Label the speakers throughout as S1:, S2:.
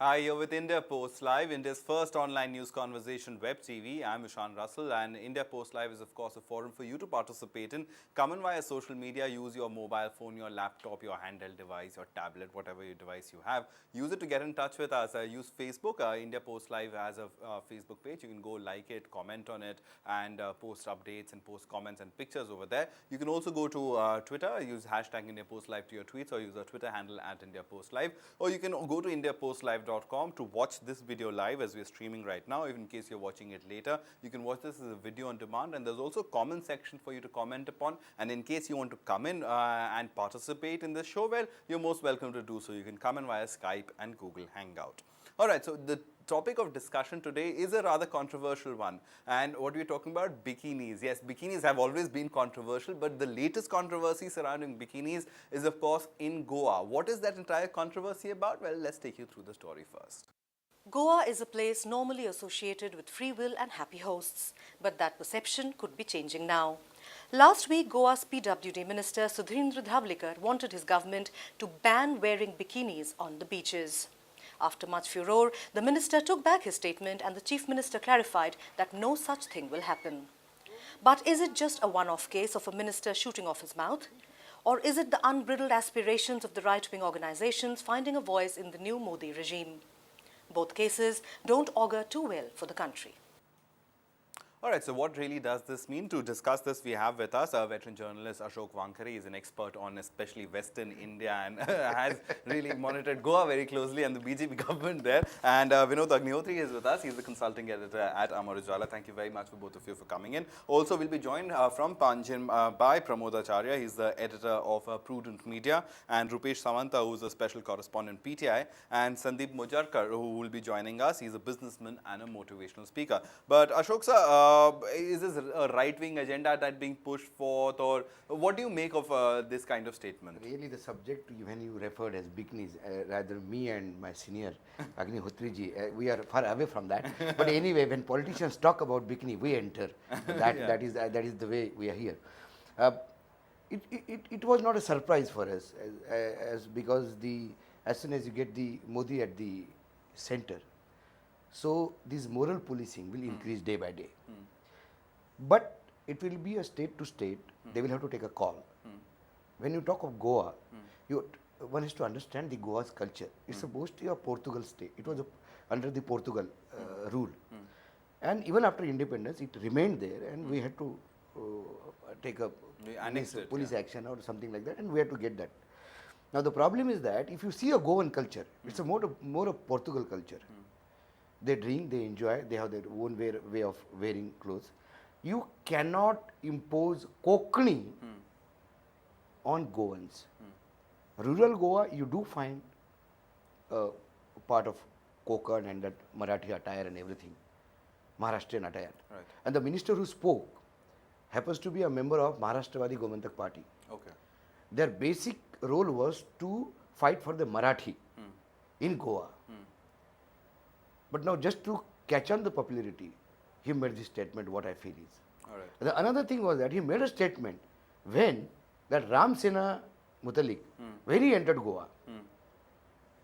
S1: Hi, you're with India Post Live, India's first online news conversation web TV. I'm Ishan Russell, and India Post Live is, of course, a forum for you to participate in. Come in via social media, use your mobile phone, your laptop, your handheld device, your tablet, whatever your device you have. Use it to get in touch with us. Use Facebook. India Post Live has a Facebook page. You can go like it, comment on it, and post updates and post comments and pictures over there. You can also go to Twitter, use hashtag India Post Live to your tweets, or use our Twitter handle at India Post Live, or you can go to indiapostlive.com to watch this video live as we're streaming right now. Even in case you're watching it later, you can watch this as a video on demand, and there's also a comment section for you to comment upon. And in case you want to come in and participate in this show, well, you're most welcome to do so. You can come in via Skype and Google Hangout. All right, so the topic of discussion today is a rather controversial one, and what we're talking about, bikinis. Yes, bikinis have always been controversial, but the latest controversy surrounding bikinis is, of course, in Goa. What is that entire controversy about? Well, let's take you through the story first.
S2: Goa is a place normally associated with free will and happy hosts, but that perception could be changing now. Last week, Goa's PWD Minister Sudhindra Dhavlikar wanted his government to ban wearing bikinis on the beaches. After much furore, the minister took back his statement and the chief minister clarified that no such thing will happen. But is it just a one-off case of a minister shooting off his mouth? Or is it the unbridled aspirations of the right-wing organizations finding a voice in the new Modi regime? Both cases don't augur too well for the country.
S1: All right, so what really does this mean? To discuss this, we have with us our veteran journalist Ashok Wankare. He's an expert on especially Western India and has really monitored Goa very closely and the BJP government there. And Vinod Agnihotri is with us. He's the consulting editor at Amar Ujala. Thank you very much for both of you for coming in. Also, we'll be joined from Panjim by Pramod Acharya. He's the editor of Prudent Media, and Rupesh Samanta, who's a special correspondent PTI, and Sandeep Mujarkar, who will be joining us. He's a businessman and a motivational speaker. But Ashok sir, is this a right-wing agenda that being pushed forth, or what do you make of this kind of statement?
S3: Really, the subject when you referred as bikinis, rather me and my senior Agnihotriji, we are far away from that. But anyway, when politicians talk about bikini, we enter. That is the way we are here. It was not a surprise for us, as because as soon as you get the Modi at the center, so this moral policing will increase day by day. But it will be a state to state, they will have to take a call. When you talk of Goa, one has to understand the Goa's culture. It's supposed to be a Portugal state. It was under the Portugal rule. And even after independence, it remained there, and we had to take a police action or something like that, and we had to get that. Now the problem is that if you see a Goan culture, it's a more of Portugal culture. They drink, they enjoy, they have their own way of wearing clothes. You cannot impose Konkani on Goans. Rural Goa, you do find part of Konkan and that Marathi attire and everything, Maharashtrian attire.
S1: Right.
S3: And the minister who spoke happens to be a member of Maharashtrawadi Gomantak Party.
S1: Okay.
S3: Their basic role was to fight for the Marathi in Goa. But now, just to catch on the popularity, he made this statement, what I feel is.
S1: All right.
S3: The another thing was that he made a statement when that Ram Sena Mutalik, when he entered Goa,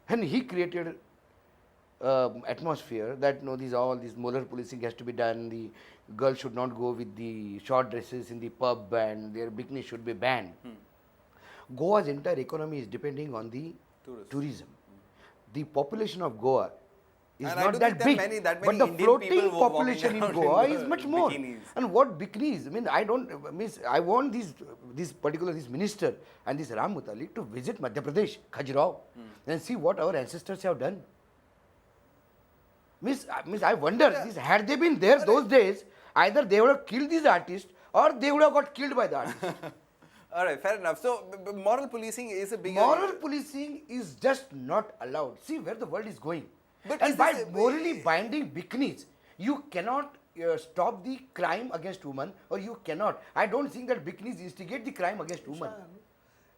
S3: and he created atmosphere that no, all this moral policing has to be done, the girls should not go with the short dresses in the pub, and their bikini should be banned. Goa's entire economy is depending on the tourism. The population of Goa is
S1: And
S3: not that big,
S1: that
S3: but
S1: many
S3: the
S1: Indian
S3: floating
S1: people were
S3: population in
S1: walking
S3: Goa
S1: around
S3: is
S1: in
S3: much more.
S1: bikinis.
S3: And what bikinis? I mean, I want this minister and this Ram Mutalik to visit Madhya Pradesh, Khajuraho, and see what our ancestors have done. I wonder, had they been there those days, either they would have killed these artists or they would have got killed by the artists.
S1: All right, fair enough. So, moral policing is a big...
S3: Moral policing is just not allowed. See where the world is going.
S1: But
S3: And
S1: is
S3: by
S1: this
S3: morally binding bikinis, you cannot stop the crime against women, or you cannot. I don't think that bikinis instigate the crime against women.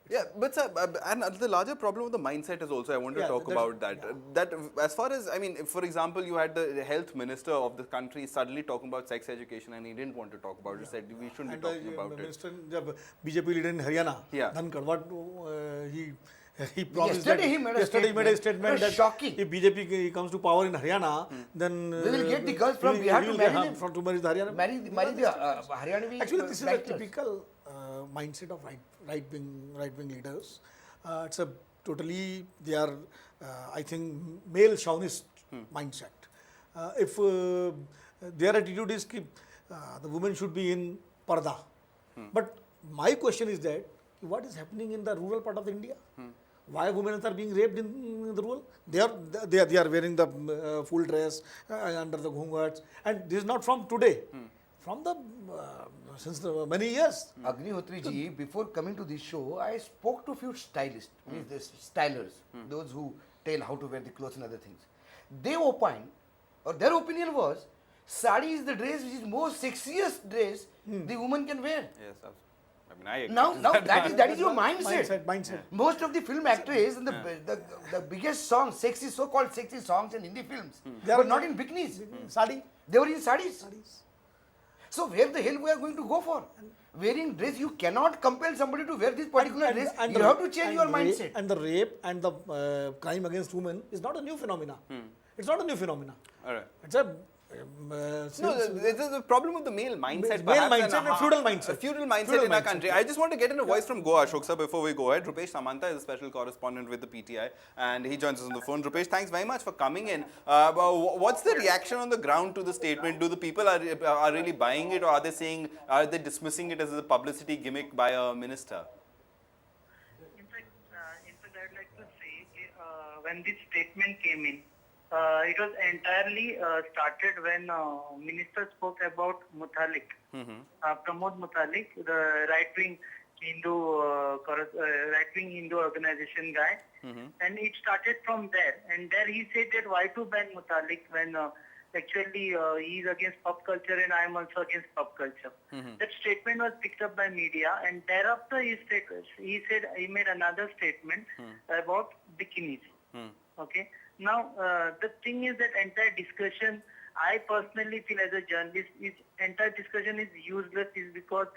S1: Yeah, but sir, and the larger problem of the mindset is also, I want to talk about that. That as far as, I mean, for example, you had the health minister of the country suddenly talking about sex education, and he didn't want to talk about it. He said we shouldn't be talking about it.
S4: Minister, जब BJP leader in Haryana,
S1: Yeah.
S4: Dhankar, what he he promised
S3: Yesterday
S4: that,
S3: he made a
S4: yesterday he made a
S3: statement.
S4: statement
S3: It was
S4: that
S3: shocking.
S4: if BJP comes to power in Haryana, then
S3: We will get the girls from Bihar to marry them.
S4: to marry the Haryana.
S3: Marry the Haryanavi
S4: Actually, this is a
S3: directors.
S4: typical mindset of right wing leaders. It's a totally they are I think male chauvinist mindset. If their attitude is ki, the women should be in parda, but my question is that what is happening in the rural part of India? Why women are being raped in the rural? They are wearing the full dress under the ghungats, and this is not from today. From the since the many years.
S3: Agnihotri ji, before coming to this show, I spoke to few stylists, means the stylers, those who tell how to wear the clothes and other things. They opine, or their opinion was, sari is the dress which is most sexiest dress the woman can wear.
S1: Yes, I mean, I agree.
S3: Now that is your mindset.
S4: Mindset.
S3: Most of the film actors and the biggest songs, so-called sexy songs in Hindi films, they were not in bikinis.
S4: Sari.
S3: They were in sarees. So where the hell we are going to go for? Wearing dress, you cannot compel somebody to wear this particular dress. You have to change your mindset.
S4: And the rape and the crime against women is not a new phenomena. It's not a new phenomena.
S1: All right.
S4: It's a
S1: No, this is the problem of the male mindset.
S4: Male
S1: perhaps,
S4: mindset and feudal mindset.
S1: A feudal mindset
S4: Feudal
S1: in our
S4: mindset.
S1: country. I just want to get in a voice from Goa, Ashok sir, before we go ahead. Rupesh Samanta is a special correspondent with the PTI, and he joins us on the phone. Rupesh, thanks very much for coming in. What's the reaction on the ground to the statement? Do the people are really buying it, or are they dismissing it as a publicity gimmick by a minister?
S5: In fact, I'd like to say when this statement came in, it was entirely started when minister spoke about Mutalik, Pramod Mutalik, the right-wing Hindu organization guy, and it started from there. And there he said that why to ban Mutalik when actually he is against pop culture and I am also against pop culture. That statement was picked up by media, and thereafter he said he made another statement about bikinis. Okay. Now, the thing is that entire discussion, I personally feel as a journalist, entire discussion is useless is because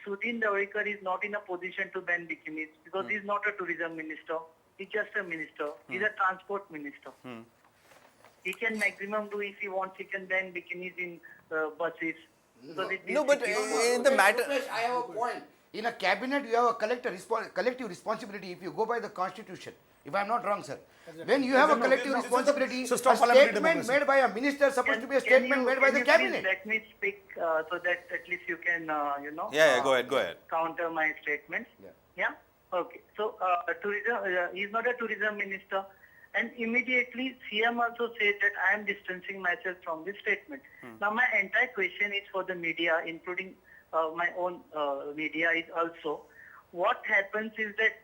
S5: Sudhin Dhawadekar is not in a position to ban bikinis because he's not a tourism minister. He's just a minister. He's a transport minister. He can maximum do if he wants, he can ban bikinis in buses.
S1: No, but in the matter...
S3: Rupesh, I have a point. In a cabinet, you have a collective responsibility if you go by the constitution. If I am not wrong, sir. When you have a collective responsibility, a
S4: system of parliamentary
S3: statement
S4: democracy.
S3: made by a minister is supposed to be a statement made by the cabinet.
S5: Please let me speak so that at least you can,
S1: Yeah, go ahead.
S5: counter my statements. Yeah? Okay. So, tourism, he's not a tourism minister. And immediately, CM also said that I am distancing myself from this statement. Now, my entire question is for the media, including my own media is also, what happens is that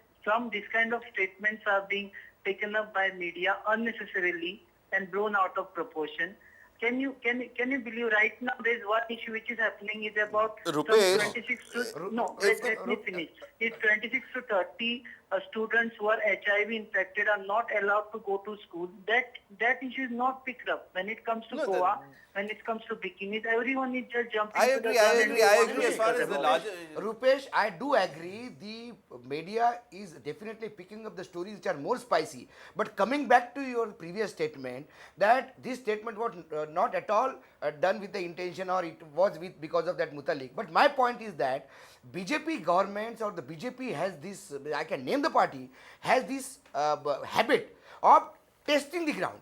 S5: this kind of statements are being taken up by media unnecessarily and blown out of proportion. Can you believe right now there is one issue which is happening is about
S1: Rupesh.
S5: 26 to let me finish. It's 26 to 30 students who are HIV infected are not allowed to go to school. That issue is not picked up when it comes to Goa. When it comes to bikinis, everyone is just jumping.
S1: I
S5: to the
S1: agree.
S5: gun
S1: I
S5: and
S1: agree.
S5: we
S1: I
S5: want to
S1: agree. As far
S5: discuss
S1: as the
S5: about
S1: larger...
S3: Rupesh, I do agree. The media is definitely picking up the stories which are more spicy. But coming back to your previous statement, that this statement was not at all done with the intention, or it was because of that Mutalik. But my point is that BJP governments or the BJP has this, I can name the party, has this habit of testing the ground.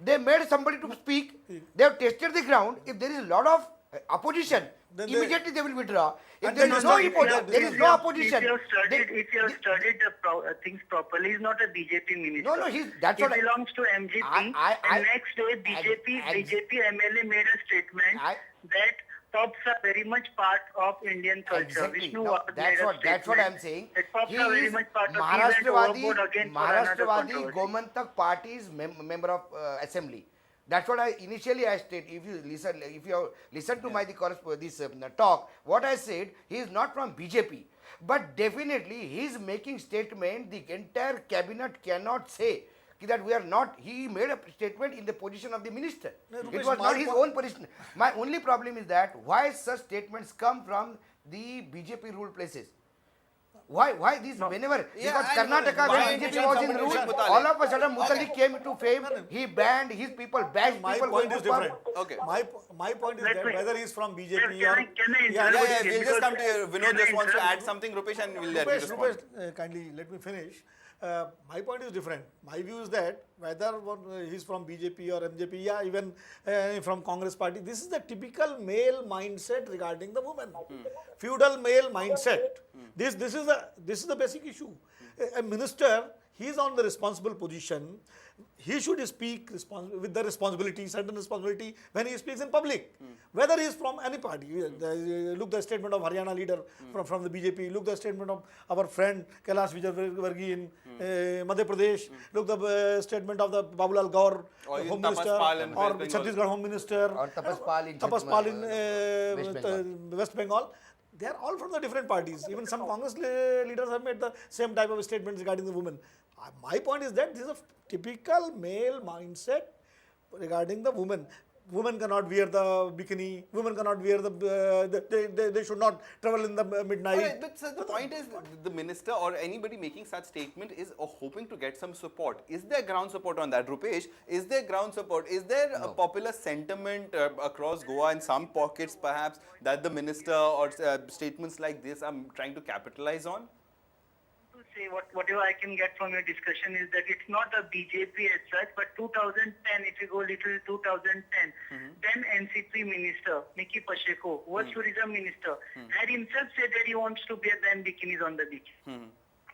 S3: They made somebody to speak. They have tested the ground. If there is a lot of opposition,
S4: Then
S3: immediately they will withdraw. If
S4: And
S3: there
S4: then
S3: is no
S4: if
S3: opposition,
S5: If you have studied the things properly, he's not a BJP minister.
S3: No, that's
S5: he
S3: what
S5: belongs to MGP. And next day, BJP MLA made a statement that tops are very much part of Indian culture.
S3: Exactly.
S5: Vishnu
S3: No,
S5: Ward
S3: that's
S5: made a
S3: what
S5: statement
S3: I'm saying.
S5: that tops
S3: He
S5: are very
S3: is
S5: much part of. He went overboard again for another
S3: Maharashtrawadi
S5: controversy.
S3: Gomantak Party's member of assembly. That's what I initially stated. If you listen to my talk, what I said, he is not from BJP, but definitely he is making statement. The entire cabinet cannot say that we are not. He made a statement in the position of the minister. It was not his own position. My only problem is that why such statements come from the BJP ruled places. Why this whenever
S1: Yeah,
S3: because
S1: I know.
S3: Karnataka
S1: Why
S3: when
S1: did
S3: BJP was in
S1: somebody
S3: rule,
S1: like Mutalik?
S3: all of a sudden Mutalik came to fame. He banned his people, bashed
S4: My
S3: people.
S4: point
S3: going
S4: is
S3: to pub.
S4: different.
S1: Okay.
S4: My point is
S5: Let
S4: that
S5: me-
S4: whether he's from BJP
S5: Can I
S4: or
S5: interrupt
S1: Yeah,
S5: you?
S1: yeah, we'll just come to you. Vinod
S5: Can I
S1: just wants to
S5: interrupt
S1: add
S5: you?
S1: something, Rupesh, and we'll let you respond.
S4: Rupesh, kindly let me finish. My point is different. My view is that whether he's from BJP or MJP, yeah, even from Congress party, this is the typical male mindset regarding the woman. Feudal male mindset. This is the basic issue. A minister, he is on the responsible position. He should speak with the responsibility, certain responsibility when he speaks in public. Whether he is from any party. Look the statement of Haryana leader from the BJP. Look the statement of our friend Kailash Vijayvargiya in Madhya Pradesh. Look the statement of the Babulal Gaur,
S1: Or even
S4: Home
S1: Tapas
S4: Minister,
S1: Pal in
S4: or
S1: West Bengal.
S4: Chhattisgarh Home Minister,
S3: Or Tapas Pal in
S4: West
S3: West Bengal.
S4: West Bengal. They are all from the different parties. Even some Congress leaders have made the same type of statements regarding the women. My point is that this is a typical male mindset regarding the women. Women cannot wear the bikini. Women cannot wear they should not travel in the midnight.
S1: Alright, but sir, the point is the minister or anybody making such statement is hoping to get some support. Is there ground support on that, Rupesh? Is there ground support? Is there a popular sentiment across Goa in some pockets perhaps that the minister or statements like this are trying to capitalize on?
S5: To say whatever I can get from your discussion is that it's not a BJP as such, but 2010, if you go little 2010, then NCP minister, Nikki Pacheco, who was tourism minister, had himself said that he wants to ban bikinis on the beach.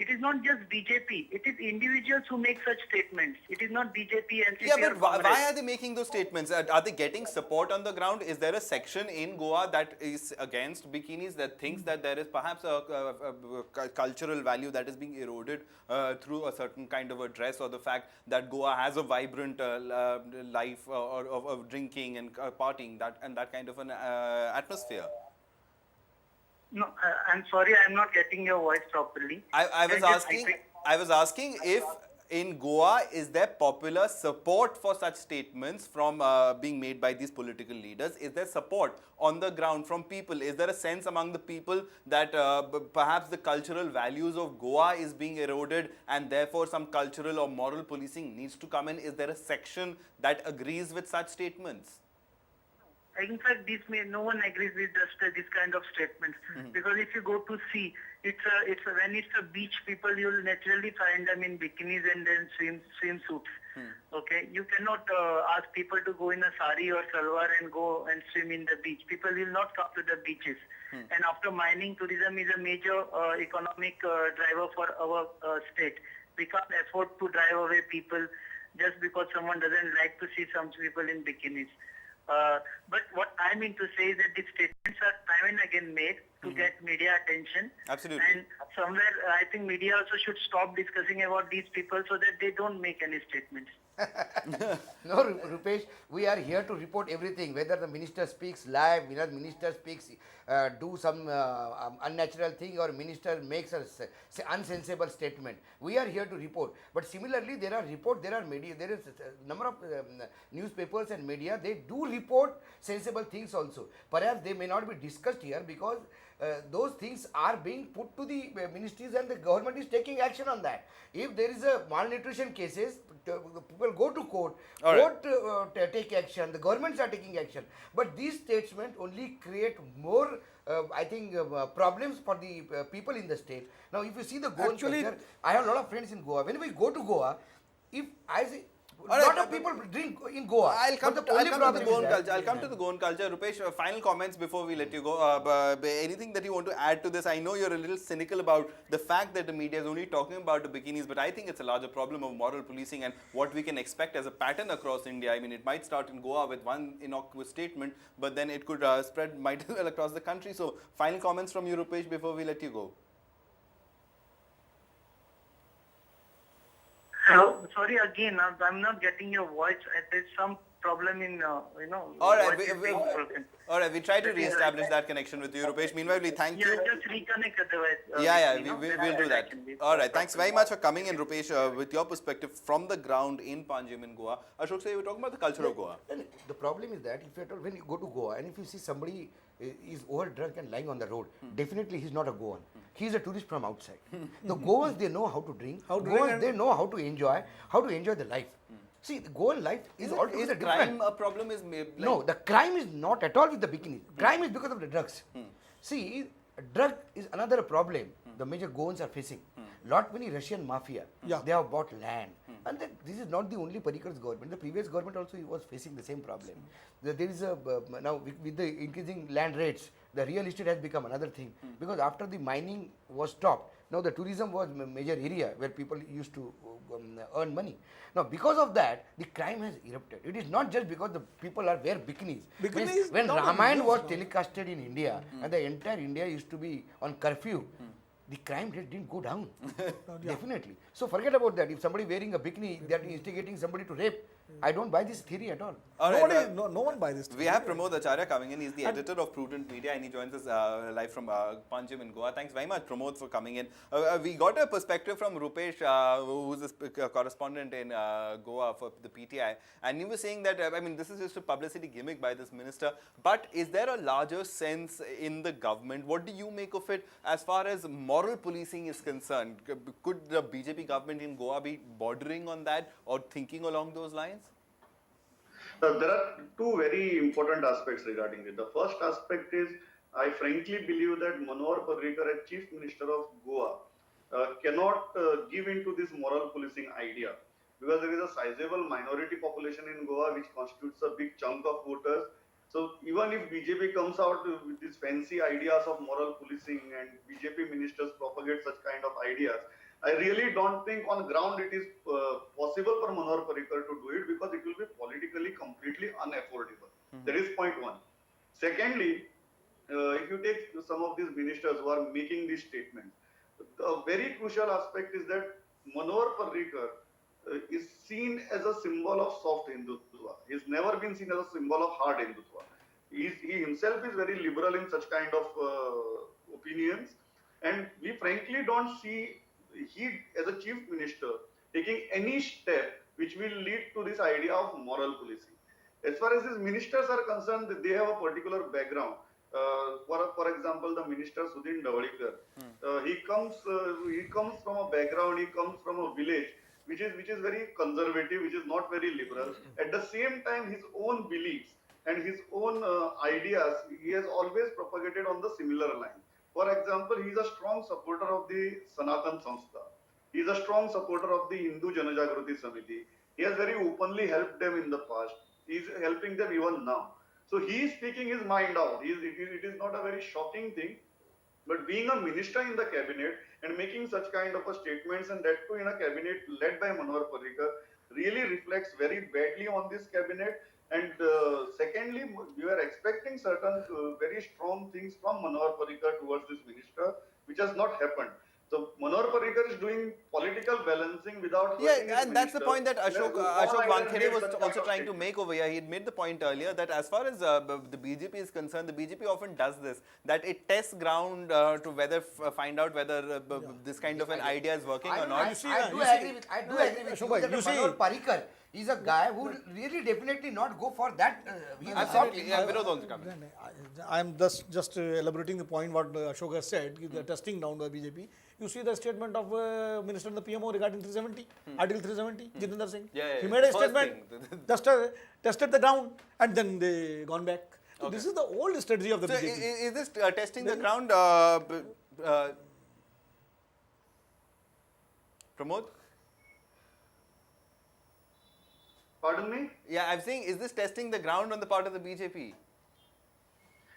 S5: It is not just BJP, it is individuals who make such statements. It is not BJP, NCP
S1: Yeah,
S5: or
S1: but why
S5: Congress.
S1: are they making those statements? Are they getting support on the ground? Is there a section in Goa that is against bikinis, that thinks that there is perhaps a cultural value that is being eroded through a certain kind of a dress, or the fact that Goa has a vibrant life of drinking and partying and that kind of an atmosphere?
S5: No, I'm sorry, I'm not getting your voice properly.
S1: I was
S5: Can you just
S1: asking.
S5: repeat?
S1: I was asking if in Goa is there popular support for such statements from being made by these political leaders? Is there support on the ground from people? Is there a sense among the people that perhaps the cultural values of Goa is being eroded and therefore some cultural or moral policing needs to come in? Is there a section that agrees with such statements?
S5: In fact, no one agrees with this kind of statements, because if you go to see, when it's a beach, people, you'll naturally find them in bikinis and then swimsuits. Okay, you cannot ask people to go in a sari or salwar and go and swim in the beach. People will not come to the beaches. And after mining, tourism is a major economic driver for our state. We can't afford to drive away people just because someone doesn't like to see some people in bikinis. But what I mean to say is that these statements are time and again made to get media attention.
S1: Absolutely.
S5: And somewhere I think media also should stop discussing about these people so that they don't make any statements.
S3: No, Rupesh, we are here to report everything, whether the minister speaks live, whether the minister speaks, do some unnatural thing, or minister makes a unsensible statement. We are here to report. But similarly, there are media, there is a number of newspapers and media, they do report sensible things also. Perhaps they may not be discussed here because those things are being put to the ministries and the government is taking action on that. If there is a malnutrition cases, people go to court,
S1: All right.
S3: court take action, the governments are taking action. But these statements only create more, problems for the people in the state. Now, if you see the Goan
S4: Actually-
S3: culture, I have a lot of friends in Goa. When we go to Goa, if I say,
S1: All right,
S3: lot of people drink in Goa.
S1: I'll come
S3: But
S1: to
S3: only
S1: the
S3: problem is
S1: Goan
S3: that-
S1: culture. I'll come to the Goan culture. Rupesh, final comments before we let you go. Anything that you want to add to this? I know you're a little cynical about the fact that the media is only talking about the bikinis, but I think it's a larger problem of moral policing and what we can expect as a pattern across India. I mean, it might start in Goa with one innocuous statement, but then it could spread might as well across the country. So, final comments from you, Rupesh, before we let you go.
S5: Hello, sorry again, I'm not getting your voice. There's some problem in
S1: All right,
S5: what is being spoken.
S1: all right. We try to
S5: That is
S1: re-establish
S5: right.
S1: that connection with you, Rupesh. Meanwhile, we thank
S5: Yeah,
S1: you.
S5: just reconnect otherwise.
S1: We'll do that. All right, thanks very much for coming in, Rupesh, with your perspective from the ground in Panjim in Goa. Ashok, say we're talking about the culture of Goa.
S3: And the problem is that if at all, when you go to Goa and if you see somebody is over drunk and lying on the road, definitely he's not a Goan. He's a tourist from outside. The Goans, they know how to drink. Goans, they know how to enjoy the life. See, the Goan life is altogether
S1: Is
S3: different.
S1: crime a problem?
S3: No, the crime is not at all with the bikinis. Crime is because of the drugs. See, drug is another problem the major Goans are facing. Lot many Russian mafia,
S4: Yeah.
S3: they have bought land. And this is not the only Parrikar's government. The previous government also was facing the same problem. There is a, now with the increasing land rates, the real estate has become another thing. Because after the mining was stopped, now the tourism was a major area where people used to earn money. Now because of that, the crime has erupted. It is not just because the people wear bikinis.
S4: Bikinis
S3: When
S4: not
S3: Ramayana was
S4: no.
S3: telecasted in India and the entire India used to be on curfew, the crime rate didn't go down. Definitely. So forget about that. If somebody wearing a bikini, that is instigating somebody to rape, I don't buy this theory at all.
S1: All right,
S4: No one buys this.
S1: we have Pramod Acharya coming in. He's the editor of Prudent Media and he joins us live from Panjim in Goa. Thanks very much, Pramod, for coming in. We got a perspective from Rupesh, who's a correspondent in Goa for the PTI. And he was saying that, I mean, this is just a publicity gimmick by this minister. But is there a larger sense in the government? What do you make of it as far as moral policing is concerned? Could the BJP government in Goa be bordering on that or thinking along those lines?
S6: There are two very important aspects regarding it. The first aspect is, I frankly believe that Manohar Parrikar, as Chief Minister of Goa, cannot give into this moral policing idea, because there is a sizable minority population in Goa which constitutes a big chunk of voters. So even if BJP comes out with these fancy ideas of moral policing and BJP ministers propagate such kind of ideas, I really don't think on ground it is possible for Manohar Parrikar to do it, because it will be politically completely unaffordable. That is point one. Secondly, if you take some of these ministers who are making these statements, the very crucial aspect is that Manohar Parrikar is seen as a symbol of soft Hindutva. He's never been seen as a symbol of hard Hindutva. He himself is very liberal in such kind of opinions, and we frankly don't see he, as a chief minister, taking any step which will lead to this idea of moral policing. As far as these ministers are concerned, they have a particular background. For example, the minister Sudhin Dhavalikar, he comes from a background, he comes from a village which is very conservative, which is not very liberal. At the same time, his own beliefs and his own ideas, he has always propagated on the similar line. For example, he is a strong supporter of the Sanatan Sanstha. He is a strong supporter of the Hindu Janajagriti Samiti. He has very openly helped them in the past. He is helping them even now. So he is speaking his mind out. It is not a very shocking thing. But being a minister in the cabinet and making such kind of a statements, and that too in a cabinet led by Manohar Parrikar, really reflects very badly on this cabinet. And secondly, we were expecting certain very strong things from Manohar Parrikar towards this minister, which has not happened. So Manohar Parrikar is doing political balancing without.
S1: Yeah, and that's the point that Ashok Wankhere was also trying to make over here. He had made the point earlier that as far as the BJP is concerned, the BJP often does this, that it tests ground to whether find out whether this kind of an idea is working or not.
S3: I do agree with you that Manohar Parrikar is a guy who really definitely not go for that.
S1: Absolutely. Yeah, Vinod also coming.
S4: I am just elaborating the point what Ashok has said, the testing down by BJP. You see the statement of Minister in the PMO regarding 370, Article 370, Jitendra Singh.
S1: Yeah,
S4: he made a
S1: first
S4: statement,
S1: thing.
S4: tested the ground, and then they gone back. So this is the old strategy of the
S1: So
S4: BJP.
S1: is this testing the ground, Pramod?
S6: Pardon me?
S1: Yeah, I'm saying, is this testing the ground on the part of the BJP?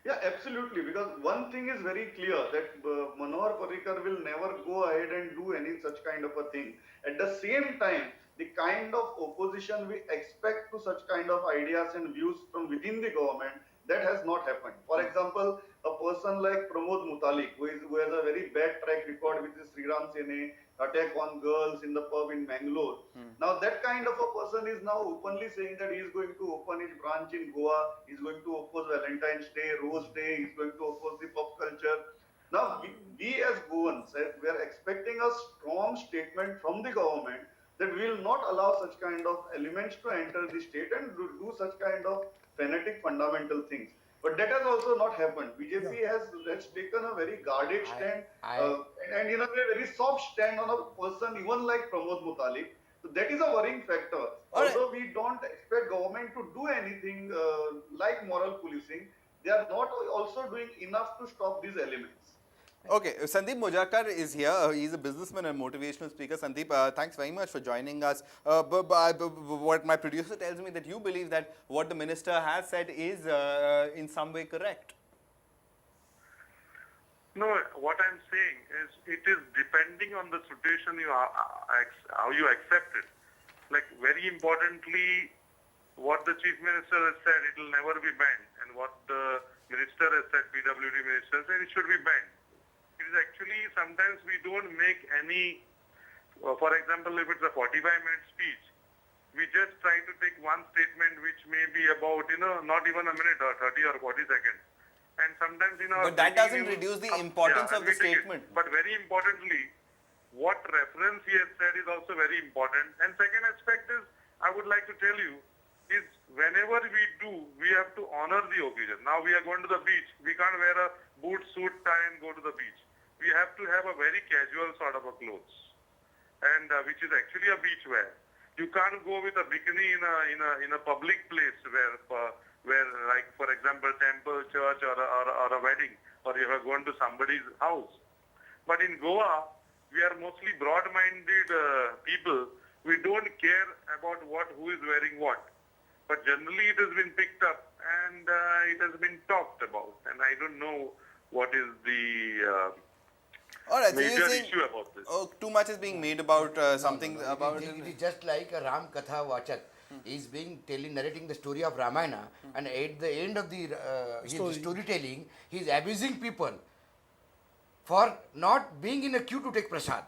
S6: Yeah, absolutely. Because one thing is very clear that Manohar Parrikar will never go ahead and do any such kind of a thing. At the same time, the kind of opposition we expect to such kind of ideas and views from within the government, that has not happened. For example, a person like Pramod Mutalik, who has a very bad track record with the Sri Ram Sene attack on girls in the pub in Mangalore. Now that kind of a person is now openly saying that he is going to open his branch in Goa, he is going to oppose Valentine's Day, Rose Day, he is going to oppose the pop culture. Now we as Goans, we are expecting a strong statement from the government that we will not allow such kind of elements to enter the state and do such kind of fanatic fundamental things. But that has also not happened. BJP has taken a very guarded stand and in a way very soft stand on a person even like Pramod Mutalik. So that is a worrying factor. Although we don't expect government to do anything like moral policing, they are not also doing enough to stop these elements.
S1: Okay, Sandeep Mojakar is here. He's a businessman and motivational speaker. Sandeep, thanks very much for joining us. What my producer tells me that you believe that what the minister has said is in some way correct.
S7: No, what I'm saying is it is depending on the situation how you accept it. Like very importantly, what the chief minister has said, it will never be banned, and what the minister has said, PWD minister said, it should be banned. It is actually sometimes we don't make any, for example, if it's a 45-minute speech, we just try to take one statement which may be about, not even a minute or 30 or 40 seconds. And sometimes,
S1: But that doesn't reduce the importance of the statement.
S7: But very importantly, what reference he has said is also very important. And second aspect is, I would like to tell you, is whenever we do, we have to honor the occasion. Now we are going to the beach. We can't wear a boot, suit, tie and go to the beach. We have to have a very casual sort of a clothes, and which is actually a beach wear. You can't go with a bikini in a public place where like for example temple, church or a wedding, or you have gone to somebody's house. But in Goa, we are mostly broad-minded people. We don't care about who is wearing what. But generally it has been picked up and it has been talked about, and I don't know what is the
S1: All right, so
S7: major
S1: you're saying
S7: issue about this.
S1: too much is being made about something
S3: No,
S1: about
S3: it is just like a Ram Katha Vachak. He's being narrating the story of Ramayana, and at the end of the his storytelling, he's abusing people for not being in a queue to take prasad.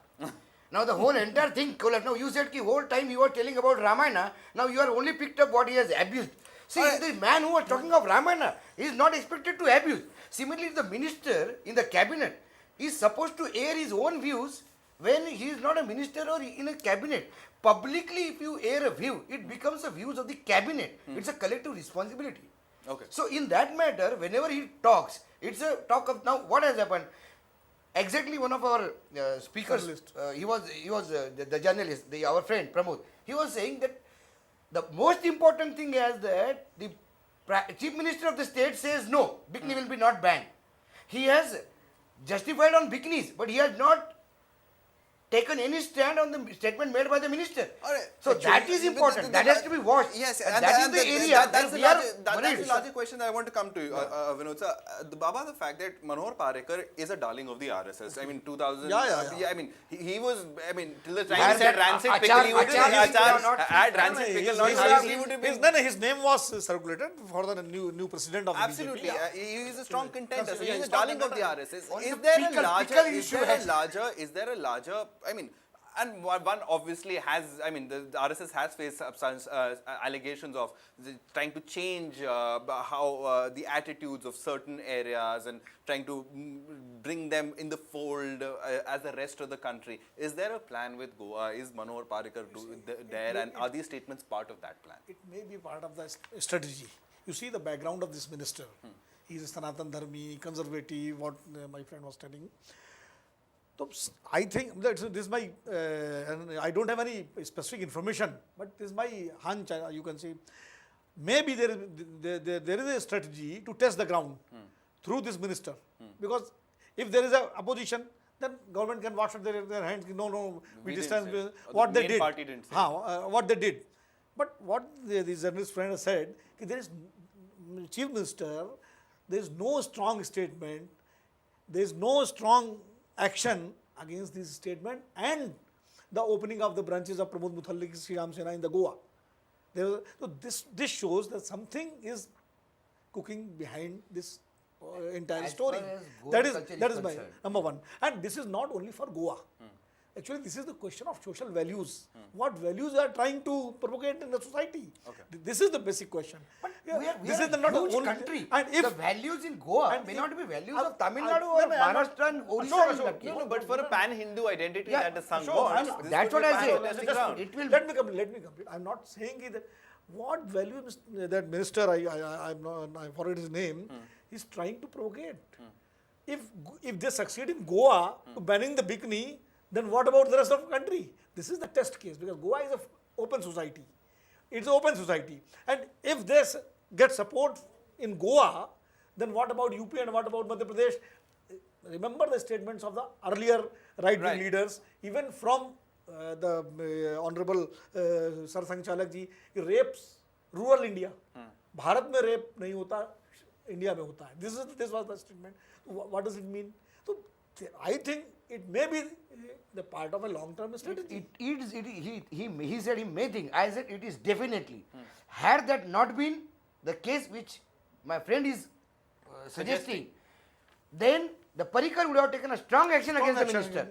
S3: Now the whole entire thing collapsed. Now you said the whole time you were telling about Ramayana, now you are only picked up what he has abused. See, the man who was talking of Ramayana is not expected to abuse. Similarly, the minister in the cabinet is supposed to air his own views when he is not a minister or in a cabinet. Publicly, if you air a view, it becomes the views of the cabinet. It's a collective responsibility.
S1: Okay.
S3: So in that matter, whenever he talks, it's a talk of now what has happened. Exactly, one of our speakers, he was the journalist, our friend Pramod. He was saying that the most important thing is that the chief minister of the state says no, bikini will be not banned. He has justified on bikinis, but he has not taken any stand on the statement made by the minister.
S1: Alright.
S3: So that is important. That has to be watched.
S1: Yes,
S3: and that is the area
S1: that's
S3: where
S1: the
S3: we are
S1: that's
S3: worried.
S1: the logic question that I want to come to, Vinod. Sir, the fact that Manohar Parrikar is a darling of the RSS. I mean, 2000.
S4: Yeah.
S1: I mean, he was. I mean, till the time
S3: And
S1: he said
S3: that
S1: rancid
S3: Achar-
S1: pickle, he would
S3: Achar-
S1: Achar-
S3: not-
S1: add rancid pickle. Not he would have been.
S4: His name was circulated for the new president of the
S1: Absolutely,
S4: BJP.
S1: he is a strong contender. So
S4: Yeah,
S1: he's a
S4: he's
S1: darling
S4: not-
S1: of the RSS.
S3: Only
S1: Is
S3: the
S1: there
S3: pickle
S1: a
S3: issue has-
S1: larger? I mean, and one obviously has. I mean, the RSS has faced allegations of trying to change how the attitudes of certain areas and trying to bring them in the fold as the rest of the country. Is there a plan with Goa? Is Manohar Parrikar there, and are these statements part of that plan?
S4: It may be part of the strategy. You see the background of this minister. He is a Sanatan Dharmi, conservative, what my friend was telling. So I think that this is my, and I don't have any specific information, but this is my hunch, you can say. Maybe there is a strategy to test the ground through this minister. Because if there is a opposition, then government can wash up their hands. No, we distance.
S1: didn't say.
S4: What
S1: The
S4: they
S1: main
S4: did.
S1: party didn't say.
S4: What they did. But what the journalist friend has said, there is chief minister, there is no strong statement, there is no strong action against this statement and the opening of the branches of Pramod Mutalik Sri Ram Sena in the Goa. So this shows that something is cooking behind this entire
S3: As
S4: story.
S3: far as Goa
S4: That
S3: culture
S4: is
S3: is
S4: my
S3: concerned.
S4: number one. And this is not only for Goa. Actually, this is the question of social values. What values are trying to propagate in the society? This is the basic question. Yeah,
S3: We are,
S4: this
S3: we
S4: is
S3: are
S4: not
S3: a
S4: the
S3: huge
S4: only
S3: country.
S4: And if
S3: the values in Goa
S4: and
S3: may
S4: if-
S3: not be values
S4: I-
S3: of Tamil
S4: I-
S3: Nadu or
S4: no, no, I'm not-
S3: Maharashtra and Odisha.
S4: Ashok,
S3: in
S4: Ashok,
S3: that case.
S1: No, but for a pan-Hindu identity
S4: Yeah,
S1: that is sung
S4: sure,
S1: once,
S4: I'm-
S1: this
S3: that's
S1: would
S3: what
S1: be
S3: I say.
S1: pan-holistic
S4: Just
S1: ground.
S3: It will
S4: let me complete. Let me complete. I'm not saying that what value that minister I'm not, I forget his name is trying to propagate. If they succeed in Goa to banning the bikini, then what about the rest of the country? This is the test case because Goa is an open society. It's an open society, and if they get support in Goa, then what about UP and what about Madhya Pradesh? Remember the statements of the earlier right-wing
S1: Right.
S4: leaders, even from the Honorable Sir Sanchalak ji, he rapes rural India. Bharat में rape नहीं होता, India में होता है. This was the statement. What does it mean? So I think it may be the part of a long-term strategy.
S3: He said he may think. I said it is definitely. Had that not been the case which my friend is suggesting, then the Parrikar would have taken a strong action against the
S4: action.
S3: minister.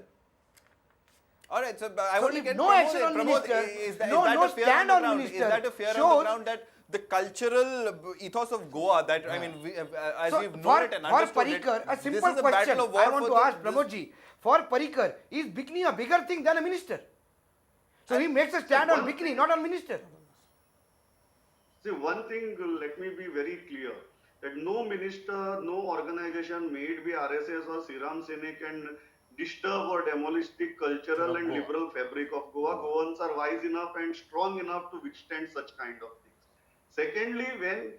S1: All right, so I
S3: So
S1: want to
S3: if
S1: get
S3: no
S1: Pramod
S3: action
S1: in.
S3: on
S1: Pramod,
S3: minister,
S1: is that,
S3: no-
S1: is that
S3: no
S1: a fear
S3: stand
S1: on
S3: on
S1: the ground?
S3: minister
S1: Is that a fear on
S3: shows-
S1: the ground that the cultural ethos of Goa, that I mean, as
S3: So
S1: we've known
S3: for,
S1: it and
S3: for
S1: understood
S3: Parrikar,
S1: it,
S3: a
S1: this
S3: simple
S1: is a
S3: question
S1: battle of war
S3: I want
S1: for
S3: to
S1: the-
S3: ask Pramod ji. For Parrikar, is bikini a bigger thing than a minister? So he makes a stand on bikini, not on minister.
S6: See, one thing, let me be very clear, that no minister, no organization, may it be RSS or Siram Sene, can disturb or demolish the cultural and liberal fabric of Goa. Goans are wise enough and strong enough to withstand such kind of things. Secondly, when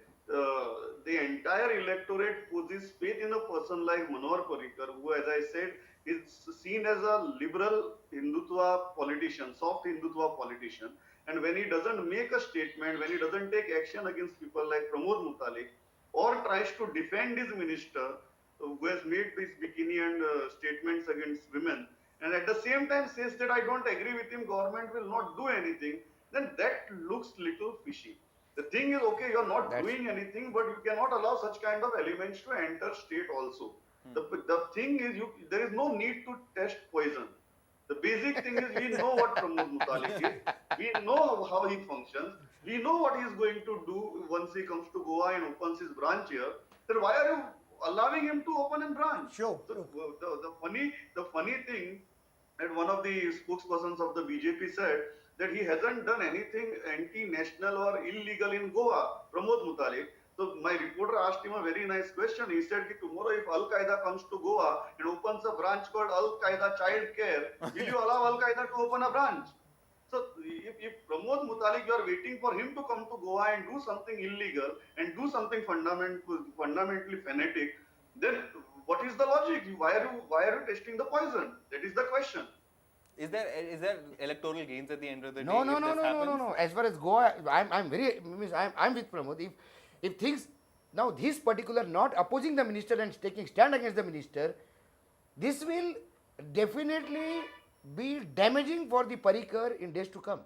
S6: the entire electorate poses faith in a person like Manohar Parrikar, who, as I said, is seen as a liberal Hindutva politician, soft Hindutva politician, and when he doesn't make a statement, when he doesn't take action against people like Pramod Mutalik, or tries to defend his minister, who has made these bikini and statements against women, and at the same time says that I don't agree with him, government will not do anything, then that looks little fishy. The thing is, okay, you're not doing anything, but you cannot allow such kind of elements to enter state also. The thing is, there is no need to test poison. The basic thing is, we know what Pramod Mutalik is, we know how he functions, we know what he is going to do once he comes to Goa and opens his branch here. Then why are you allowing him to open a branch?
S4: Sure.
S6: The funny thing that one of the spokespersons of the BJP said that he hasn't done anything anti-national or illegal in Goa, Pramod Mutalik. So my reporter asked him a very nice question. He said, tomorrow if Al-Qaeda comes to Goa and opens a branch called Al-Qaeda Child Care, will you allow Al-Qaeda to open a branch? So if Pramod Mutalik, you are waiting for him to come to Goa and do something illegal and do something fundamentally fanatic, then what is the logic? Why are you testing the poison? That is the question.
S1: Is there electoral gains at the end of the day?
S3: No.
S1: if this happens?
S3: As far as Goa, I'm with Pramod. If things, now this particular not opposing the minister and taking stand against the minister, this will definitely be damaging for the Parrikar in days to come.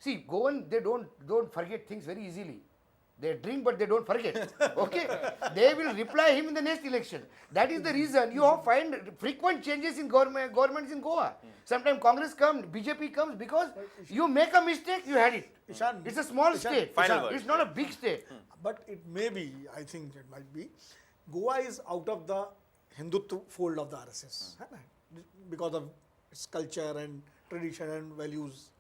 S3: See, Goan, they don't forget things very easily. They drink, but they don't forget. Okay, they will reply him in the next election. That is the reason you have find frequent changes in governments in Goa. Sometimes Congress comes, BJP comes, because you make a mistake, you had it.
S4: Ishan,
S3: It's a small
S4: Ishan,
S3: state.
S1: Final word.
S3: It's not a big state.
S4: But it may be, I think it might be, Goa is out of the Hindutva fold of the RSS है ना? Because of its culture and tradition and values.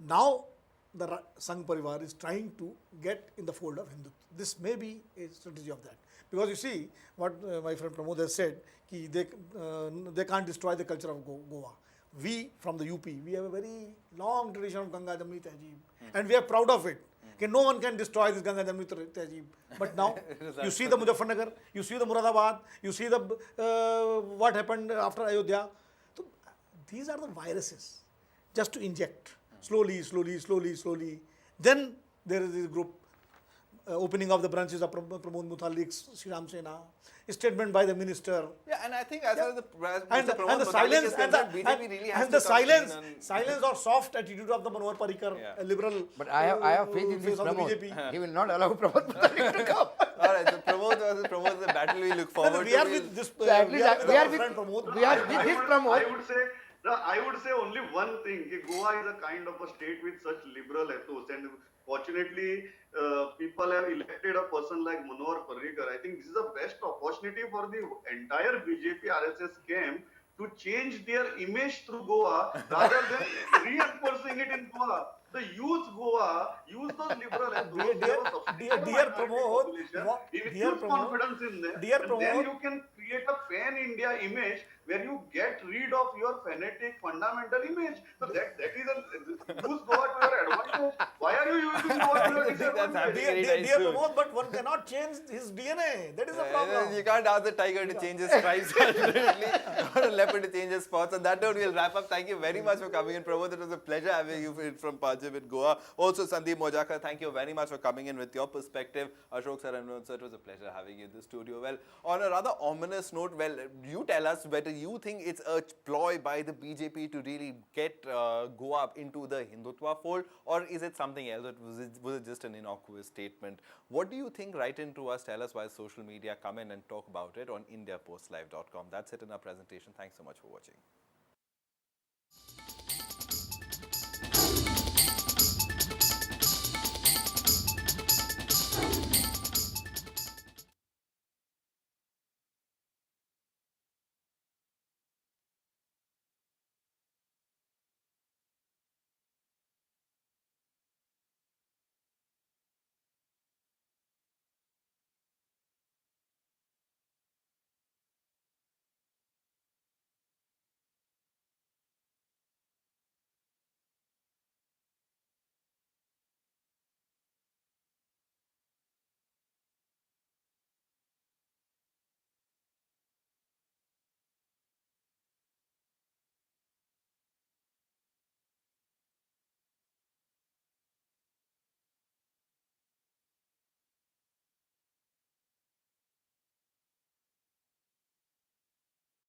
S4: Now the Sangh Parivar is trying to get in the fold of Hindutva. This may be a strategy of that. Because you see what my friend Pramod has said, ki they can't destroy the culture of Goa. We from the UP, we have a very long tradition of Ganga Jamni Tehzeeb, and we are proud of it. Okay, no one can destroy this Ganga Jamni Tehzeeb. But now you see the Muzaffarnagar, you see the Muradabad, you see the what happened after Ayodhya. So these are the viruses, just to inject slowly. Then there is this group opening of the branches of Pramod Mutalik's Siram Sena, statement by the minister.
S1: Yeah, and I think as far as
S4: And
S1: Pramod
S4: the
S1: Mutalik
S4: silence
S1: is
S4: and
S1: concerned, BJP really has
S4: and the
S1: to come clean
S4: silence or soft attitude of the Manohar Parrikar,
S1: Yeah.
S4: a liberal.
S3: But I have faith in
S4: face
S3: this
S4: of the
S3: Pramod.
S4: BJP.
S3: He will not allow Pramod Mutalik to come.
S1: All right, so Pramod versus Pramod is a battle we look forward
S4: We
S1: to.
S4: are
S1: We'll-
S4: with this.
S3: So at least we are
S4: our
S3: with
S4: friend Pramod.
S3: we are with this Pramod.
S6: I would say only one thing. Goa is a kind of a state with such liberal ethos, and fortunately, people have elected a person like Manohar Parrikar. I think this is the best opportunity for the entire BJP RSS camp to change their image through Goa rather than reinforcing it in Goa. So use Goa, use those liberal ethos.
S4: Dear Pramod, dear
S6: Use
S4: Pramod,
S6: confidence in them.
S4: dear
S6: and
S4: Pramod.
S6: then you can create a pan India image where you get rid of your fanatic fundamental image. So that is a use Goa to your advantage. Why are you using Goa to your
S1: I think that's
S6: disadvantage?
S1: happening. Very
S4: Dear
S1: nice soon.
S4: Pramod, but one cannot change his DNA. That is the problem.
S1: You can't ask the tiger to change his stripes ultimately, or a leopard to change his spots. On that note, we'll wrap up. Thank you very much for coming in, Pramod. It was a pleasure having you from Panjim in Goa. Also, Sandeep Mojakar, thank you very much for coming in with your perspective. Ashok sir and Vinod sir, it was a pleasure having you in the studio. Well, on a rather ominous note, well, you tell us whether you think it's a ploy by the BJP to really get Goa into the Hindutva fold, or is it something else? Was it just an innocuous statement? What do you think? Write in to us, tell us via social media, come in and talk about it on IndiaPostLive.com. That's it in our presentation. Thanks so much for watching.